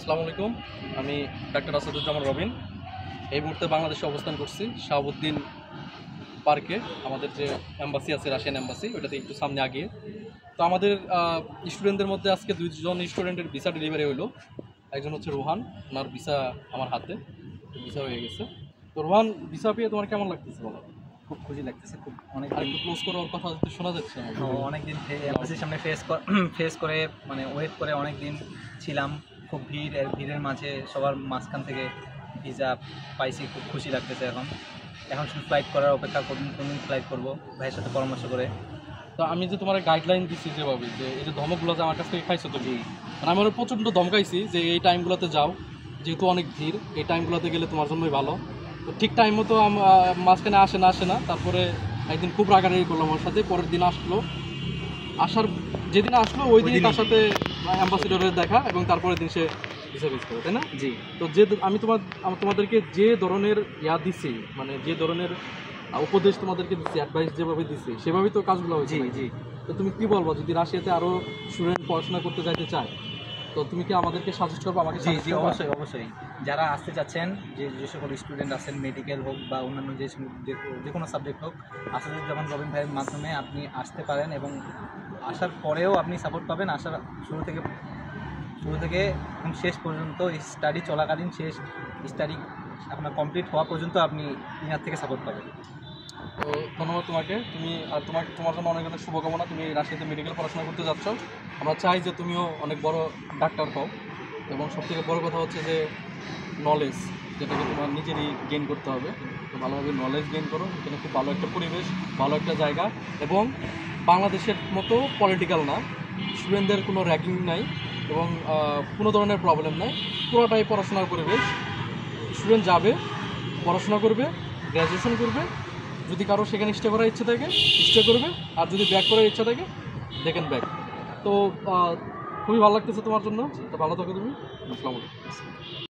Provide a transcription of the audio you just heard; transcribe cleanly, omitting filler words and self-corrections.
আসসালামু আলাইকুম। আমি ডাক্তার আসাদুজ্জামান রবিন। এই মুহূর্তে বাংলাদেশে অবস্থান করছি শাহাবুদ্দিন পার্কে, আমাদের যে এম্বাসি আছে, রাশিয়ান এম্বাসি, ওইটাতে একটু সামনে আগিয়ে। তো আমাদের স্টুডেন্টদের মধ্যে আজকে দুইজন স্টুডেন্টের ভিসা ডেলিভারি হলো। একজন হচ্ছে রোহান, ওনার ভিসা আমার হাতে ভিসা হয়ে গেছে। তো রোহান, ভিসা পেয়ে তোমার কেমন লাগতেছে বলো? খুব খুশি লাগতেছে। খুব অনেক আর একটু ক্লোজ করে ওর কথা শোনা যাচ্ছে। অনেকদিন এম্বাসির সামনে ফেস করে মানে ওয়েট করে অনেক দিন ছিলাম। খুব ভিড়ের মাঝে সবার মাঝখান থেকে ভিসা পাইছি। খুব খুশি লাগতেছে। এখন শুধু ফ্লাইট করার অপেক্ষা করুন, কোন ফ্লাইট করবো ভাইয়ের সাথে পরামর্শ করে। তো আমি যে তোমার গাইডলাইন দিচ্ছি যেভাবে, যে এই যে ধমকগুলো যে আমার কাছ থেকে খাইছো তুমি, মানে আমি ওরা প্রচণ্ড ধমকাইছি যে এই টাইমগুলোতে যাও, যেহেতু অনেক ভিড়, এই টাইমগুলোতে গেলে তোমার জন্যই ভালো। তো ঠিক টাইম মতো মাঝখানে আসে না। তারপরে একদিন খুব রাগারাগি করলাম ওর সাথে। পরের দিন যেদিন আসলো ওই দিনই তার সাথে অ্যাম্বাসিডরের দেখা, এবং তারপরের দিন সে ভিসা ফেস করে, তাই না? জি। তো আমি তোমাদেরকে যে ধরনের দিছি, মানে যে ধরনের উপদেশ তোমাদেরকে দিচ্ছি, অ্যাডভাইস যেভাবে দিচ্ছি, সেভাবেই তো কাজগুলো হয়েছে। জি। তো তুমি কি বলবো, যদি রাশিয়াতে আরও স্টুডেন্ট পড়াশোনা করতে যাইতে চায়, তো তুমি কি আমাদেরকে সাজেস্ট করবো? আমাকে জি, অবশ্যই যারা আসতে চাচ্ছেন, যে সকল স্টুডেন্ট আছেন, মেডিকেল হোক বা অন্যান্য যে কোনো সাবজেক্ট হোক, আসাদুজ্জামান রবিন ভাইয়ের মাধ্যমে আপনি আসতে পারেন এবং আসার পরেও আপনি সাপোর্ট পাবেন। আসার শুরু থেকে শেষ পর্যন্ত, স্টাডি চলাকালীন স্টাডি আপনার কমপ্লিট হওয়া পর্যন্ত আপনি ইনার থেকে সাপোর্ট পাবেন। তো ধন্যবাদ তোমাকে। তোমার জন্য অনেক অনেক শুভকামনা। তুমি রাশিয়াতে মেডিকেল পড়াশোনা করতে যাচ্ছ। আমরা চাই যে তুমিও অনেক বড় ডাক্তার হও, এবং সবথেকে বড় কথা হচ্ছে যে নলেজ, যেটাকে তোমার নিজেরই গেইন করতে হবে। তো ভালোভাবে নলেজ গেইন করো। এখানে খুব ভালো একটা পরিবেশ, ভালো একটা জায়গা, এবং বাংলাদেশের মতো পলিটিক্যাল না, স্টুডেন্টদের কোনো র্যাগিং নাই, এবং কোনো ধরনের প্রবলেম নাই। পুরোটাই পড়াশোনার পরিবেশ। স্টুডেন্ট যাবে, পড়াশোনা করবে, গ্র্যাজুয়েশন করবে। যদি কারো সেখানে স্টে করার ইচ্ছে থাকে স্টে করবে, আর যদি ব্যাক করার ইচ্ছা থাকে দেখেন ব্যাক। তো খুবই ভালো লাগতেছে তোমার জন্য। তো ভালো থাকো তুমি। আসসালামু আলাইকুম।